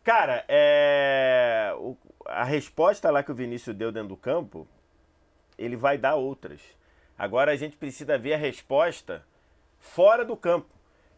Cara, a resposta lá que o Vinícius deu dentro do campo, ele vai dar outras. Agora a gente precisa ver a resposta fora do campo,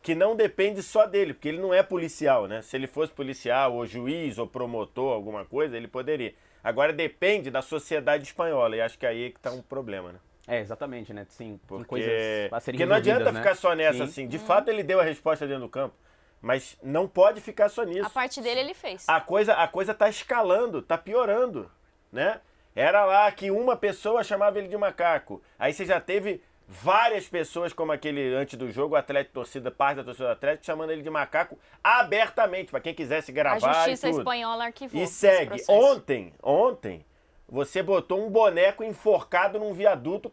que não depende só dele, porque ele não é policial, né? Se ele fosse policial, ou juiz, ou promotor, alguma coisa, ele poderia. Agora depende da sociedade espanhola, e acho que aí é que tá um problema, né? Exatamente, né? Sim, tem Porque, coisas a serem porque não adianta resolvidas, ficar né? só nessa, Sim. assim. De fato, ele deu a resposta dentro do campo, mas não pode ficar só nisso. A parte dele ele fez. A coisa tá escalando, tá piorando, né? Era lá que uma pessoa chamava ele de macaco. Aí você já teve várias pessoas, como aquele antes do jogo, o Atlético torcida, parte da torcida do Atlético, chamando ele de macaco abertamente, para quem quisesse gravar. A justiça e tudo. espanhola arquivou. E esse segue. processo. Ontem, você botou um boneco enforcado num viaduto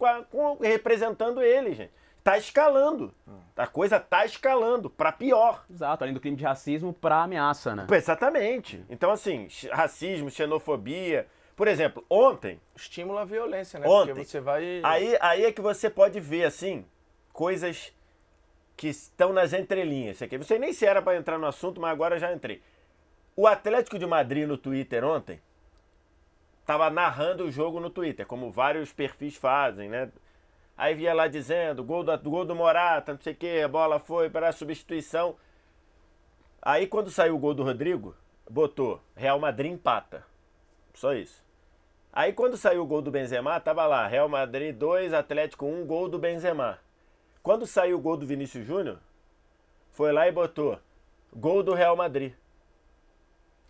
representando ele, gente. Tá escalando. A coisa tá escalando, para pior. Exato, além do crime de racismo pra ameaça, né? Exatamente. Então, assim, racismo, xenofobia. Por exemplo, ontem. Estímulo à violência, né? Ontem. Porque você vai... Aí é que você pode ver, assim, coisas que estão nas entrelinhas. Isso aqui. Não sei nem se era para entrar no assunto, mas agora já entrei. O Atlético de Madrid no Twitter ontem tava narrando o jogo no Twitter, como vários perfis fazem, né? Aí via lá dizendo, gol do Morata, não sei o que, a bola foi para a substituição. Aí quando saiu o gol do Rodrigo, botou Real Madrid empata. Só isso. Aí quando saiu o gol do Benzema, tava lá, Real Madrid 2, Atlético 1, gol do Benzema. Quando saiu o gol do Vinícius Júnior, foi lá e botou gol do Real Madrid.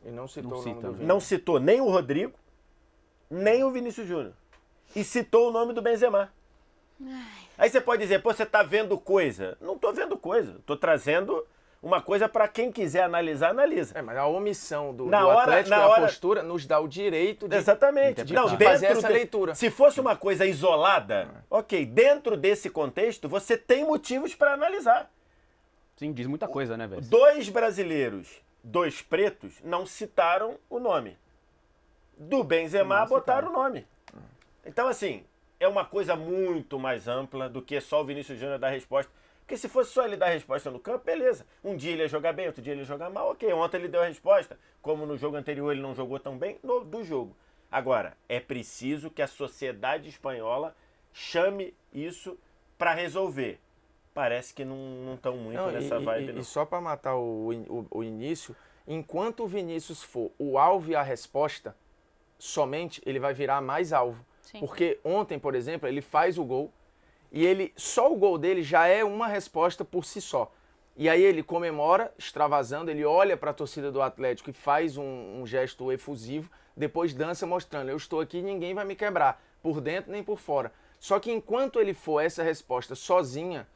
E não citou Não o nome cita, do né? Vini. Não citou nem o Rodrigo, nem o Vinícius Júnior. E citou o nome do Benzema. Aí você pode dizer, pô, você tá vendo coisa. Não tô vendo coisa, tô trazendo uma coisa para quem quiser analisar, analisa. Mas a omissão do Na hora- Atlético na e a hora- postura nos dá o direito de... Exatamente. Não, de dentro fazer essa leitura. Se fosse uma coisa isolada, ok, dentro desse contexto, você tem motivos para analisar. Sim, diz muita coisa, né, velho? 2 brasileiros, 2 pretos, não citaram o nome. Do Benzema, Não botaram o nome. Então, assim, é uma coisa muito mais ampla do que só o Vinícius Júnior dar resposta. Porque se fosse só ele dar resposta no campo, beleza. Um dia ele ia jogar bem, outro dia ele ia jogar mal, ok. Ontem ele deu a resposta, como no jogo anterior ele não jogou tão bem, do jogo. Agora, é preciso que a sociedade espanhola chame isso para resolver. Parece que não estão muito Não, nessa vibe, não. E só para matar o início, enquanto o Vinícius for o alvo e a resposta, somente ele vai virar mais alvo. Sim. Porque ontem, por exemplo, ele faz o gol e só o gol dele já é uma resposta por si só. E aí ele comemora, extravasando, ele olha para a torcida do Atlético e faz um gesto efusivo, depois dança mostrando, eu estou aqui, ninguém vai me quebrar, por dentro nem por fora. Só que enquanto ele for essa resposta sozinha,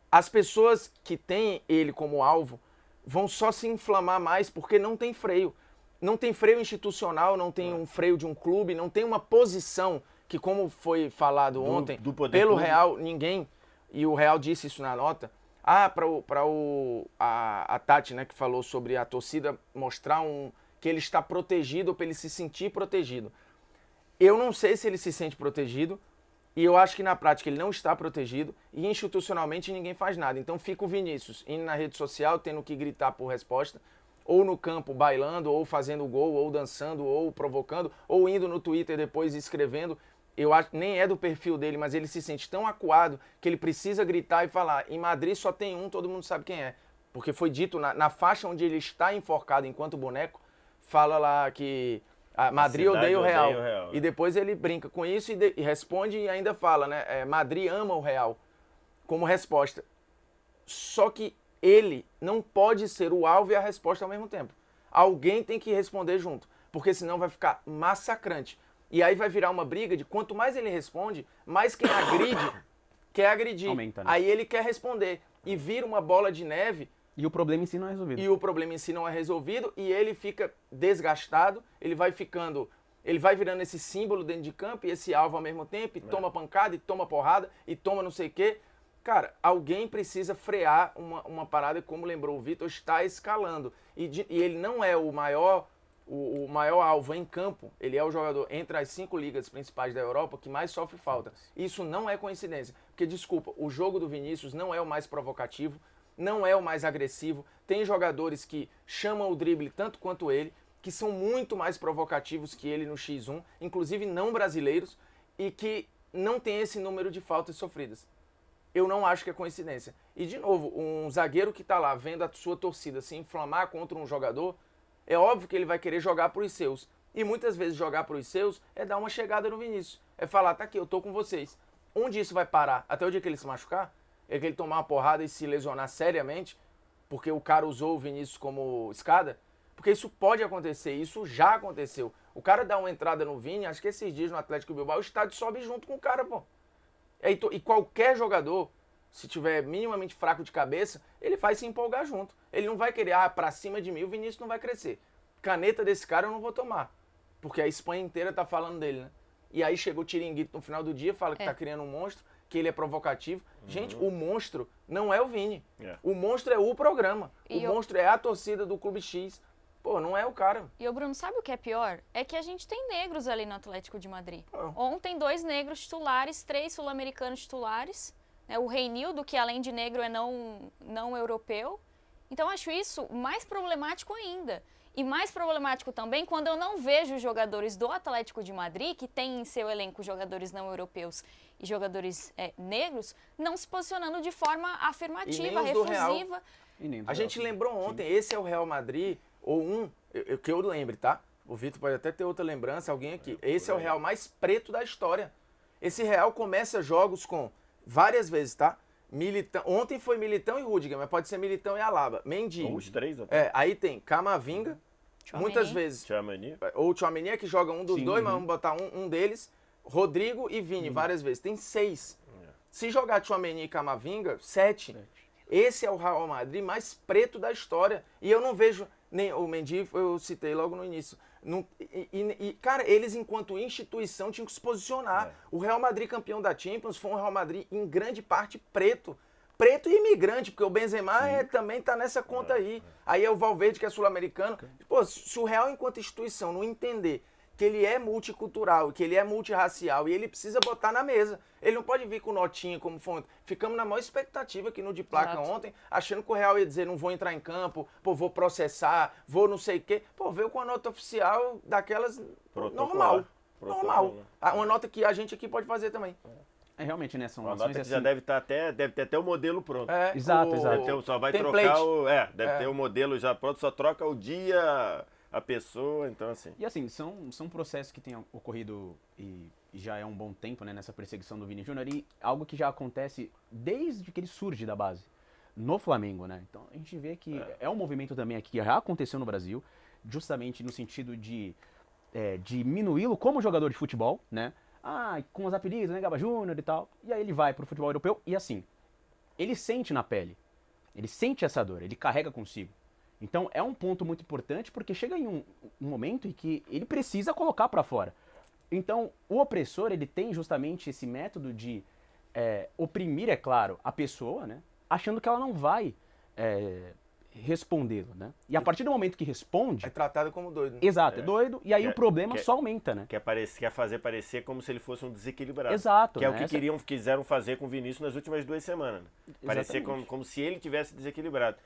as pessoas que têm ele como alvo vão só se inflamar mais porque não tem freio. Não tem freio institucional, não tem um freio de um clube, não tem uma posição que, como foi falado ontem, do poder pelo público. Real, ninguém, e o Real disse isso na nota, a Tati, né, que falou sobre a torcida mostrar que ele está protegido, para ele se sentir protegido. Eu não sei se ele se sente protegido, e eu acho que na prática ele não está protegido, e institucionalmente ninguém faz nada. Então fica o Vinícius indo na rede social, tendo que gritar por resposta, ou no campo bailando, ou fazendo gol, ou dançando, ou provocando, ou indo no Twitter depois escrevendo. Eu acho nem é do perfil dele, mas ele se sente tão acuado que ele precisa gritar e falar, em Madrid só tem um, todo mundo sabe quem é. Porque foi dito na faixa onde ele está enforcado enquanto boneco, fala lá que Madrid odeia o Real. E depois ele brinca com isso e responde e ainda fala, né? Madrid ama o Real, como resposta. Só que ele não pode ser o alvo e a resposta ao mesmo tempo. Alguém tem que responder junto, porque senão vai ficar massacrante. E aí vai virar uma briga de quanto mais ele responde, mais quem agride quer agredir. Aumenta, né? Aí ele quer responder. E vira uma bola de neve. E o problema em si não é resolvido. E o problema em si não é resolvido. E ele fica desgastado. Ele vai virando esse símbolo dentro de campo e esse alvo ao mesmo tempo. E toma pancada, e toma porrada, e toma não sei o quê. Cara, alguém precisa frear uma parada que, como lembrou o Vitor, está escalando. E ele não é o maior alvo em campo, ele é o jogador entre as 5 ligas principais da Europa que mais sofre falta. Isso não é coincidência. Porque, desculpa, o jogo do Vinícius não é o mais provocativo, não é o mais agressivo. Tem jogadores que chamam o drible tanto quanto ele, que são muito mais provocativos que ele no X1, inclusive não brasileiros, e que não tem esse número de faltas sofridas. Eu não acho que é coincidência. E, de novo, um zagueiro que está lá vendo a sua torcida se inflamar contra um jogador, é óbvio que ele vai querer jogar para os seus. E muitas vezes jogar para os seus é dar uma chegada no Vinícius. É falar, tá aqui, eu tô com vocês. Onde isso vai parar? Até o dia que ele se machucar? É que ele tomar uma porrada e se lesionar seriamente, porque o cara usou o Vinícius como escada? Porque isso pode acontecer, isso já aconteceu. O cara dá uma entrada no Vini, acho que esses dias no Atlético Bilbao, o estádio sobe junto com o cara, pô. E qualquer jogador, se tiver minimamente fraco de cabeça, ele vai se empolgar junto. Ele não vai querer, pra cima de mim, o Vinícius não vai crescer. Caneta desse cara eu não vou tomar. Porque a Espanha inteira tá falando dele, né? E aí chegou o Tiringuito no final do dia, fala que tá criando um monstro, que ele é provocativo. Gente, o monstro não é o Vini. O monstro é o programa. Monstro é a torcida do Clube X. Pô, não é o cara. E o Bruno, sabe o que é pior? É que a gente tem negros ali no Atlético de Madrid. Ontem, 2 negros titulares, 3 sul-americanos titulares. Né? O Reinildo, que além de negro é não europeu. Então, acho isso mais problemático ainda. E mais problemático também quando eu não vejo os jogadores do Atlético de Madrid, que tem em seu elenco jogadores não europeus e jogadores negros, não se posicionando de forma afirmativa, refusiva. A gente lembrou ontem, esse é o Real Madrid, ou que eu lembre, tá? O Vitor pode até ter outra lembrança, alguém aqui. Esse é o Real mais preto da história. Esse Real começa jogos com, várias vezes, tá? Militão, ontem foi Militão e Rüdiger, mas pode ser Militão e Alaba. Mendy. Ou os 3 até. Aí tem Camavinga, muitas vezes. Tchouaméni. Ou o Tchouaméni é que joga um dos dois, mas vamos botar um deles. Rodrigo e Vini, várias vezes. Tem 6. Se jogar Tchouaméni e Camavinga, 7. Esse é o Real Madrid mais preto da história. E eu não vejo, nem o Mendy, eu citei logo no início. Cara, eles enquanto instituição tinham que se posicionar. O Real Madrid campeão da Champions foi um Real Madrid em grande parte preto. Preto e imigrante, porque o Benzema também tá nessa conta aí. Aí é o Valverde, que é sul-americano. Pô, se o Real enquanto instituição não entender que ele é multicultural, que ele é multirracial e ele precisa botar na mesa. Ele não pode vir com notinha como fonte. Ficamos na maior expectativa aqui no De Placa ontem, achando que o Real ia dizer não vou entrar em campo, pô, vou processar, vou não sei o quê. Pô, veio com a nota oficial daquelas normal. Uma nota que a gente aqui pode fazer também. Realmente, né? São uma ações nota que assim... já deve ter até o modelo pronto. Exato. Só vai template. trocar deve ter o modelo já pronto, só troca o dia, a pessoa, então assim. E assim, são processos que têm ocorrido e já é um bom tempo, né, nessa perseguição do Vini Júnior, e algo que já acontece desde que ele surge da base, no Flamengo, né? Então a gente vê que é um movimento também aqui que já aconteceu no Brasil, justamente no sentido de diminuí-lo como jogador de futebol, né? Com os apelidos, né, Gaba Júnior e tal. E aí ele vai pro futebol europeu e assim, ele sente na pele, ele sente essa dor, ele carrega consigo. Então é um ponto muito importante porque chega em um momento em que ele precisa colocar pra fora. Então o opressor, ele tem justamente esse método de oprimir, é claro, a pessoa, né, achando que ela não vai respondê-lo, né? E a partir do momento que responde... É tratado como doido. Né? Exato, é doido, e aí o problema só aumenta, né? Quer fazer parecer como se ele fosse um desequilibrado. Exato. Que é o que quiseram fazer com o Vinícius nas últimas 2 semanas. Né? Parecer como se ele tivesse desequilibrado.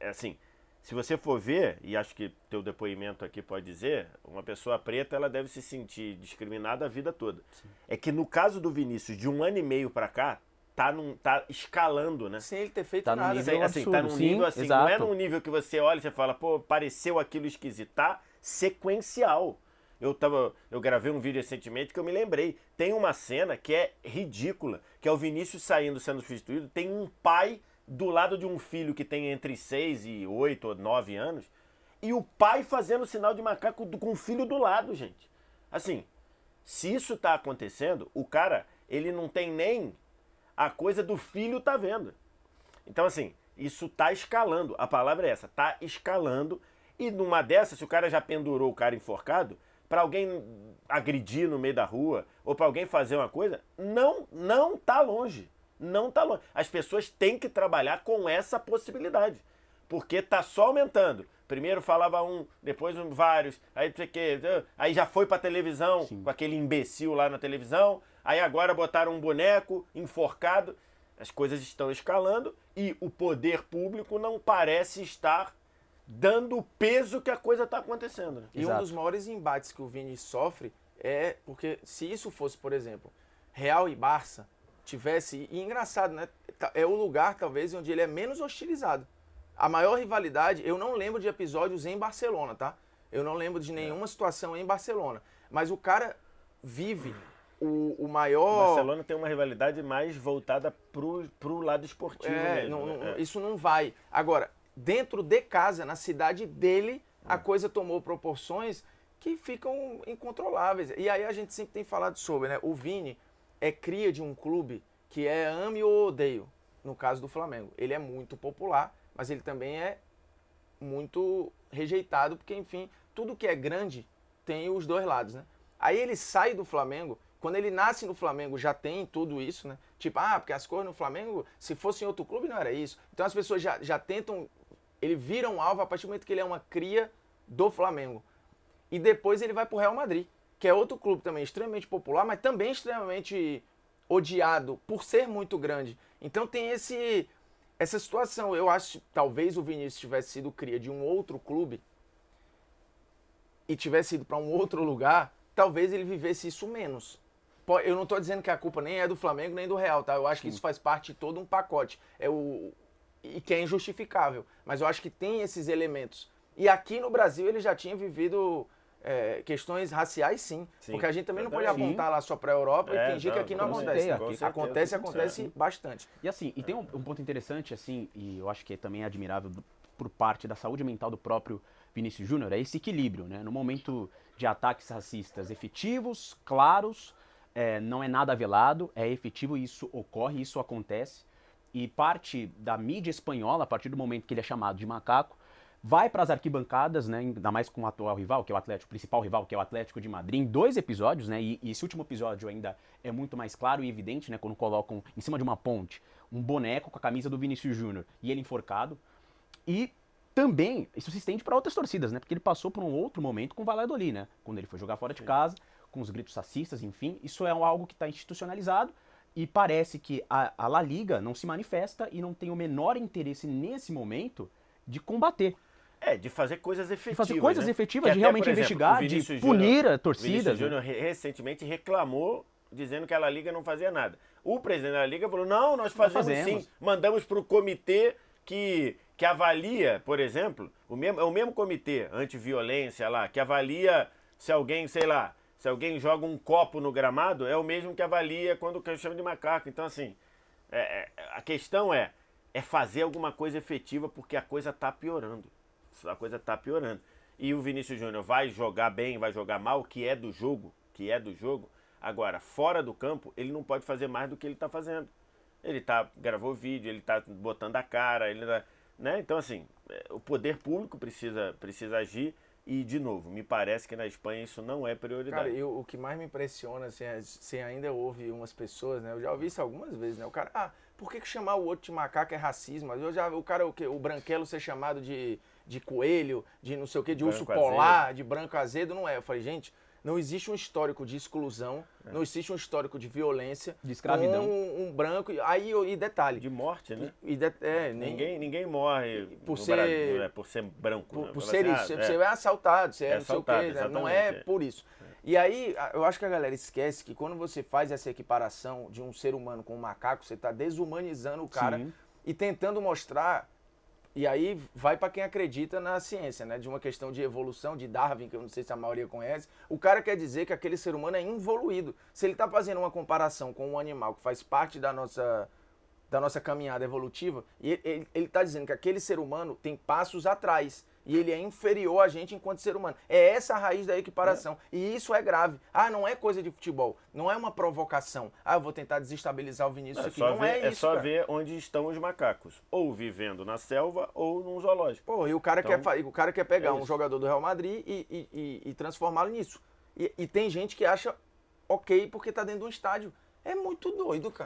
Assim, se você for ver, e acho que teu depoimento aqui pode dizer, uma pessoa preta, ela deve se sentir discriminada a vida toda. Sim. É que no caso do Vinícius, de 1 ano e meio pra cá, tá escalando, né? Sem ele ter feito nada. Nível absurdo, tá num nível assim, exato. não é num nível que você olha e você fala, pô, pareceu aquilo esquisito. Tá sequencial. Eu gravei um vídeo recentemente que eu me lembrei. Tem uma cena que é ridícula, que é o Vinícius sendo substituído, tem um pai do lado de um filho que tem entre 6 e 8 ou 9 anos, e o pai fazendo sinal de macaco com o filho do lado, gente. Assim, se isso tá acontecendo, o cara, ele não tem nem a coisa do filho tá vendo. Então, assim, isso tá escalando. A palavra é essa, tá escalando. E numa dessas, se o cara já pendurou o cara enforcado, pra alguém agredir no meio da rua, ou pra alguém fazer uma coisa, não tá longe. Não tá longe. As pessoas têm que trabalhar com essa possibilidade. Porque tá só aumentando. Primeiro falava um, depois vários, aí já foi pra televisão, com aquele imbecil lá na televisão, aí agora botaram um boneco enforcado. As coisas estão escalando e o poder público não parece estar dando o peso que a coisa está acontecendo. Né? E um dos maiores embates que o Vini sofre é porque se isso fosse, por exemplo, Real e Barça, tivesse... E engraçado, né? É o lugar, talvez, onde ele é menos hostilizado. A maior rivalidade, eu não lembro de episódios em Barcelona, tá? Eu não lembro de nenhuma situação em Barcelona. Mas o cara vive o maior... O Barcelona tem uma rivalidade mais voltada pro lado esportivo mesmo. Isso não vai. Agora, dentro de casa, na cidade dele, a coisa tomou proporções que ficam incontroláveis. E aí a gente sempre tem falado sobre, né? O Vini é cria de um clube que é ame ou odeio, no caso do Flamengo. Ele é muito popular, mas ele também é muito rejeitado, porque, enfim, tudo que é grande tem os dois lados, né? Aí ele sai do Flamengo, quando ele nasce no Flamengo já tem tudo isso, né? Tipo, porque as cores no Flamengo, se fosse em outro clube, não era isso. Então as pessoas já tentam, ele vira um alvo a partir do momento que ele é uma cria do Flamengo. E depois ele vai pro Real Madrid, que é outro clube também extremamente popular, mas também extremamente odiado por ser muito grande. Então tem essa situação. Eu acho que talvez o Vinícius tivesse sido cria de um outro clube e tivesse ido para um outro lugar, talvez ele vivesse isso menos. Eu não estou dizendo que a culpa nem é do Flamengo nem do Real, tá? Eu acho que isso faz parte de todo um pacote. E que é injustificável. Mas eu acho que tem esses elementos. E aqui no Brasil ele já tinha vivido questões raciais, sim. Porque a gente também não pode apontar lá só para a Europa e fingir que aqui não acontece. Acontece bastante. E assim, e tem um ponto interessante, assim, e eu acho que é também admirável por parte da saúde mental do próprio Vinícius Júnior, é esse equilíbrio, né? No momento de ataques racistas efetivos, claros, não é nada velado, é efetivo, isso ocorre, isso acontece. E parte da mídia espanhola, a partir do momento que ele é chamado de macaco, vai para as arquibancadas, né, ainda mais com o atual rival, que é o Atlético, principal rival, que é o Atlético de Madrid, em 2 episódios, né, e esse último episódio ainda é muito mais claro e evidente, né, quando colocam em cima de uma ponte um boneco com a camisa do Vinícius Júnior e ele enforcado. E também isso se estende para outras torcidas, né, porque ele passou por um outro momento com o Valladolid, né, quando ele foi jogar fora de casa, com os gritos racistas, enfim, isso é algo que está institucionalizado. E parece que a La Liga não se manifesta e não tem o menor interesse nesse momento de combater. De fazer coisas efetivas. De fazer coisas efetivas, de até, realmente por exemplo, investigar, de punir a torcida. O Vinícius Júnior recentemente reclamou, dizendo que a La Liga não fazia nada. O presidente da La Liga falou, não, nós fazemos sim. Mandamos para o comitê que avalia, por exemplo, o mesmo comitê antiviolência lá, que avalia se alguém, sei lá, se alguém joga um copo no gramado, é o mesmo que avalia quando chama de macaco. Então, assim, a questão é fazer alguma coisa efetiva, porque a coisa está piorando. A coisa está piorando. E o Vinícius Júnior vai jogar bem, vai jogar mal, que é do jogo. Agora, fora do campo, ele não pode fazer mais do que ele está fazendo. Ele gravou vídeo, ele está botando a cara, né? Então, assim, o poder público precisa agir. E, de novo, me parece que na Espanha isso não é prioridade. Cara, o que mais me impressiona, assim, ainda ouve umas pessoas, né? Eu já ouvi isso algumas vezes, né? O cara, por que chamar o outro de macaco é racismo? Eu já vi o branquelo ser chamado de coelho, de não sei o quê, de urso polar, de branco azedo, não é. Eu falei, gente, não existe um histórico de exclusão, não existe um histórico de violência, de escravidão, um branco, e detalhe. De morte, né? Ninguém morre por ser branco. Por ser isso, você é assaltado, você não sei o quê, não é por isso. E aí, eu acho que a galera esquece que quando você faz essa equiparação de um ser humano com um macaco, você está desumanizando o cara e tentando mostrar. E aí vai para quem acredita na ciência, né? De uma questão de evolução, de Darwin, que eu não sei se a maioria conhece. O cara quer dizer que aquele ser humano é involuído. Se ele está fazendo uma comparação com um animal que faz parte da nossa caminhada evolutiva, e ele está dizendo que aquele ser humano tem passos atrás. E ele é inferior a gente enquanto ser humano. É essa a raiz da equiparação. E isso é grave. Não é coisa de futebol. Não é uma provocação. Eu vou tentar desestabilizar o Vinícius aqui. Não é isso, É só ver onde estão os macacos. Ou vivendo na selva, ou num zoológico. E o cara quer pegar um jogador do Real Madrid e transformá-lo nisso. E tem gente que acha ok porque tá dentro de um estádio. É muito doido, cara.